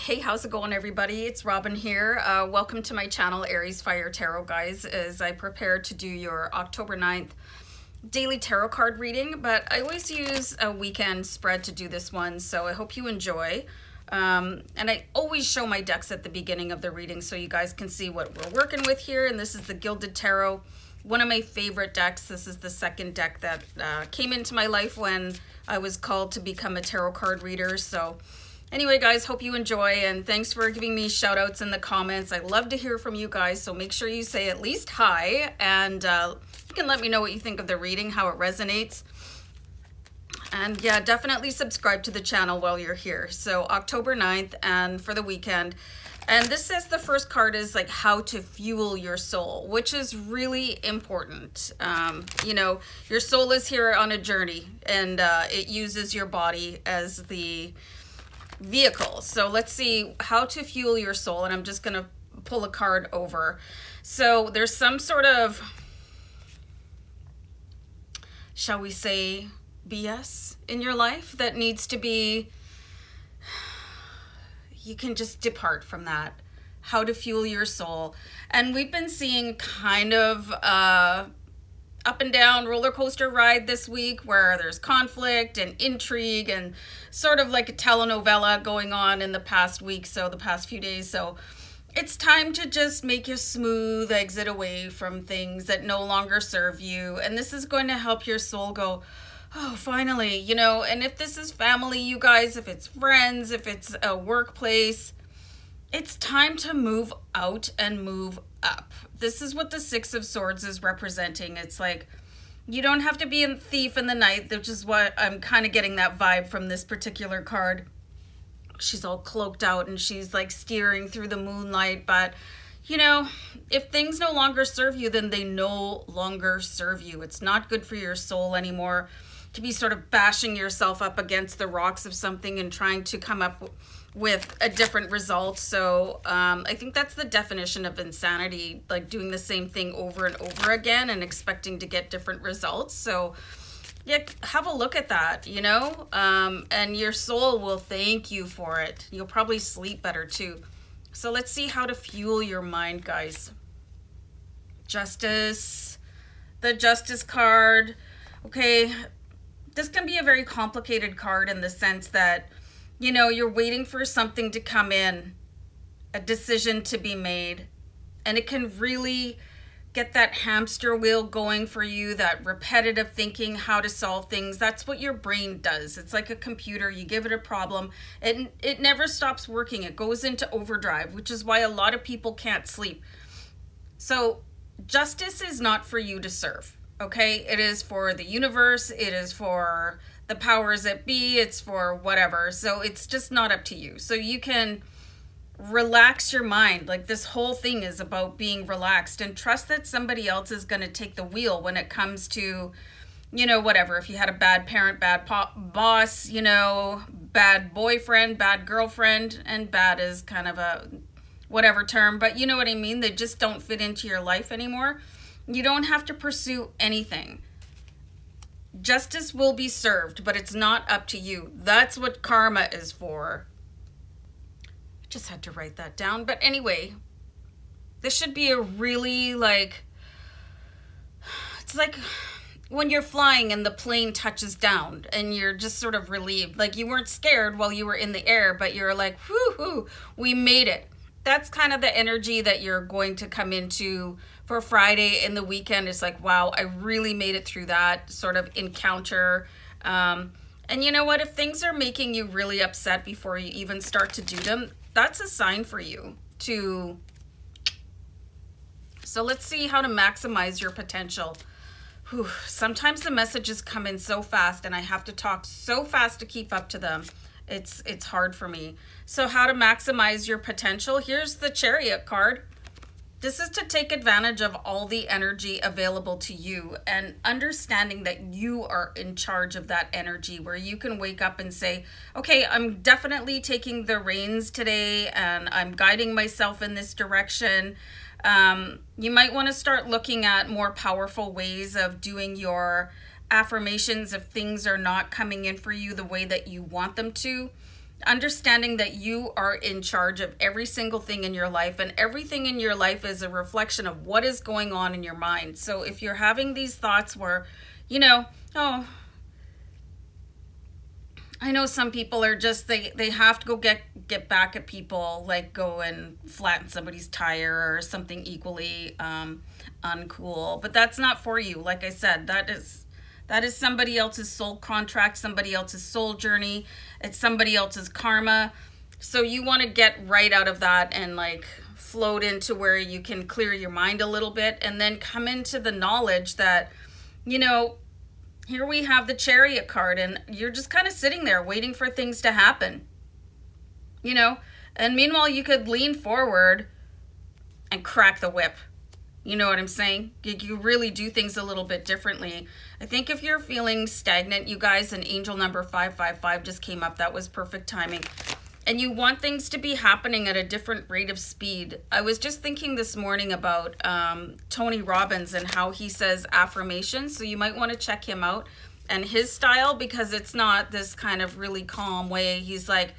Hey, how's it going, everybody? It's Robin here. Welcome to my channel, AriesFireTarot, guys, as I prepare to do your October 9th daily tarot card reading. But I always use a weekend spread to do this one, so I hope you enjoy. And I always show my decks at the beginning of the reading so you guys can see what we're working with here. And this is the Gilded Tarot, one of my favorite decks. This is the second deck that came into my life when I was called to become a tarot card reader. So anyway, guys, hope you enjoy, and thanks for giving me shout outs in the comments. I love to hear from you guys, so make sure you say at least hi, and you can let me know what you think of the reading, how it resonates. And yeah, definitely subscribe to the channel while you're here. So October 9th and for the weekend. And this says the first card is like how to fuel your soul, which is really important. You know, your soul is here on a journey, and it uses your body as the vehicle. So let's see how to fuel your soul, and I'm just going to pull a card over. So there's some sort of, shall we say, BS in your life that needs to be, you can just depart from that. How to fuel your soul. And we've been seeing kind of up and down roller coaster ride this week where there's conflict and intrigue and sort of like a telenovela going on in the past week, so the past few days. So it's time to just make a smooth exit away from things that no longer serve you. And this is going to help your soul go, oh, finally, you know. And if this is family, you guys, if it's friends, if it's a workplace, it's time to move out and move up. This is what the Six of Swords is representing. It's like, you don't have to be a thief in the night, which is what I'm kind of getting that vibe from this particular card. She's all cloaked out and she's like steering through the moonlight. But, you know, if things no longer serve you, then they no longer serve you. It's not good for your soul anymore to be sort of bashing yourself up against the rocks of something and trying to come up with a different result. So I think that's the definition of insanity, like doing the same thing over and over again and expecting to get different results. So yeah, have a look at that, you know, and your soul will thank you for it. You'll probably sleep better too. So let's see how to fuel your mind, guys. Justice, the Justice card. Okay, this can be a very complicated card in the sense that, you know, you're waiting for something to come in, a decision to be made, and it can really get that hamster wheel going for you, that repetitive thinking, how to solve things. That's what your brain does. It's like a computer. You give it a problem, and it never stops working. It goes into overdrive, which is why a lot of people can't sleep. So justice is not for you to serve, okay? It is for the universe. It is for the powers that be, it's for whatever. So it's just not up to you. So you can relax your mind. Like, this whole thing is about being relaxed and trust that somebody else is going to take the wheel when it comes to, you know, whatever. If you had a bad parent, bad boss, you know, bad boyfriend, bad girlfriend, and bad is kind of a whatever term, but you know what I mean? They just don't fit into your life anymore. You don't have to pursue anything. Justice will be served, but it's not up to you. That's what karma is for. I just had to write that down. But anyway, this should be a really it's like when you're flying and the plane touches down and you're just sort of relieved. Like, you weren't scared while you were in the air, but you're like, whoo, we made it. That's kind of the energy that you're going to come into for Friday and the weekend. It's like, wow, I really made it through that sort of encounter. And you know what? If things are making you really upset before you even start to do them, that's a sign for you to. So let's see how to maximize your potential. Whew. Sometimes the messages come in so fast and I have to talk so fast to keep up to them. It's hard for me. So how to maximize your potential? Here's the Chariot card. This is to take advantage of all the energy available to you and understanding that you are in charge of that energy, where you can wake up and say, okay, I'm definitely taking the reins today and I'm guiding myself in this direction. You might want to start looking at more powerful ways of doing your affirmations if things are not coming in for you the way that you want them to. understanding that you are in charge of every single thing in your life, and everything in your life is a reflection of what is going on in your mind. So if you're having these thoughts where, oh, I know some people are just, they have to go get back at people, like go and flatten somebody's tire or something equally uncool. But that's not for you. Like I said, that is somebody else's soul contract, somebody else's soul journey. It's somebody else's karma. So you want to get right out of that and like float into where you can clear your mind a little bit, and then come into the knowledge that, here we have the Chariot card, and you're just kind of sitting there waiting for things to happen, and meanwhile you could lean forward and crack the whip. You know what I'm saying? You really do things a little bit differently. I think if you're feeling stagnant, you guys, and angel number 555 just came up. That was perfect timing. And you want things to be happening at a different rate of speed. I was just thinking this morning about Tony Robbins and how he says affirmations. So you might want to check him out and his style, because it's not this kind of really calm way. He's like,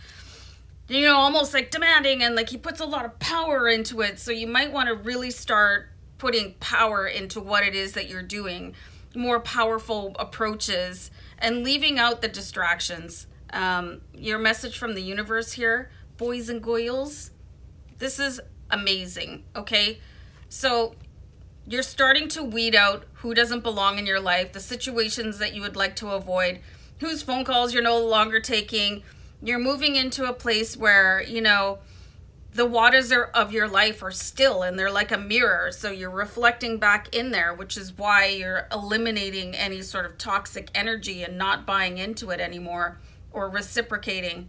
almost like demanding, and like he puts a lot of power into it. So you might want to really start putting power into what it is that you're doing, more powerful approaches, and leaving out the distractions. Your message from the universe here, boys and girls, this is amazing. Okay, so you're starting to weed out who doesn't belong in your life, the situations that you would like to avoid, whose phone calls you're no longer taking. You're moving into a place where the waters of your life are still, and they're like a mirror, so you're reflecting back in there, which is why you're eliminating any sort of toxic energy and not buying into it anymore or reciprocating.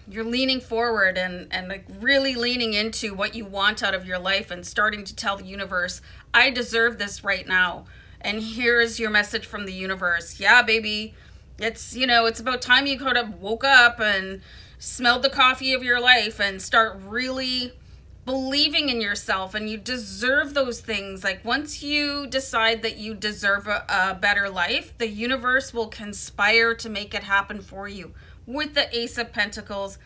You're leaning forward and like really leaning into what you want out of your life, and starting to tell the universe, I deserve this right now. And here's your message from the universe. Yeah, baby, it's it's about time you could have woke up and smelled the coffee of your life and start really believing in yourself, and you deserve those things. Like once you decide that you deserve a better life, the universe will conspire to make it happen for you. With the Ace of Pentacles,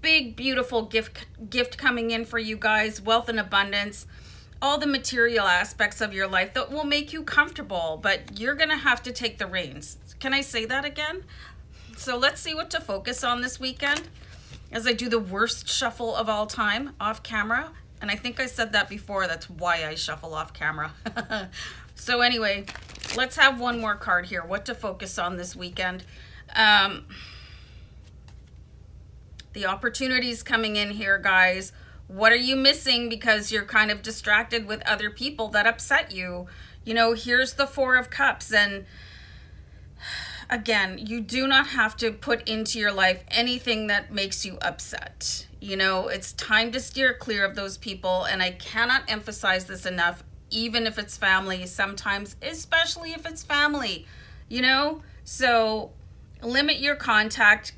big beautiful gift coming in for you guys, wealth and abundance, all the material aspects of your life that will make you comfortable, but you're gonna have to take the reins. Can I say that again? So let's see what to focus on this weekend as I do the worst shuffle of all time off camera. And I think I said that before. That's why I shuffle off camera. So anyway, let's have one more card here. What to focus on this weekend. The opportunities coming in here, guys. What are you missing because you're kind of distracted with other people that upset you? Here's the Four of Cups, and again, you do not have to put into your life anything that makes you upset. It's time to steer clear of those people. And I cannot emphasize this enough, even if it's family, sometimes, especially if it's family, so limit your contact,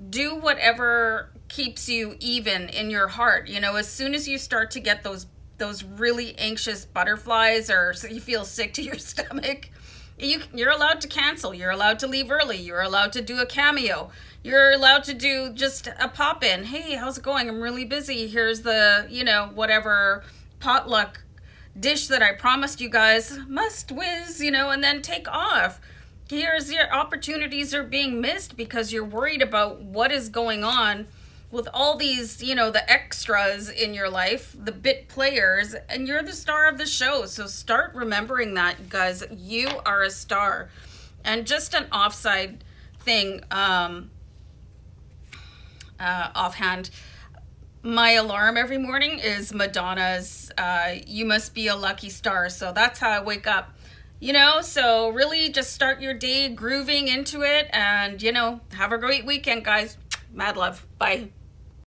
do whatever keeps you even in your heart. As soon as you start to get those really anxious butterflies, or you feel sick to your stomach, you're allowed to cancel. You're allowed to leave early. You're allowed to do a cameo. You're allowed to do just a pop-in. Hey, how's it going? I'm really busy. Here's the, whatever potluck dish that I promised you guys. Must whiz, and then take off. Here's your opportunities are being missed because you're worried about what is going on with all these, the extras in your life, the bit players, and you're the star of the show. So start remembering that, guys. You are a star. And just an offside thing, offhand, my alarm every morning is Madonna's You Must Be a Lucky Star. So that's how I wake up. So really just start your day grooving into it, and, have a great weekend, guys. Mad love. Bye.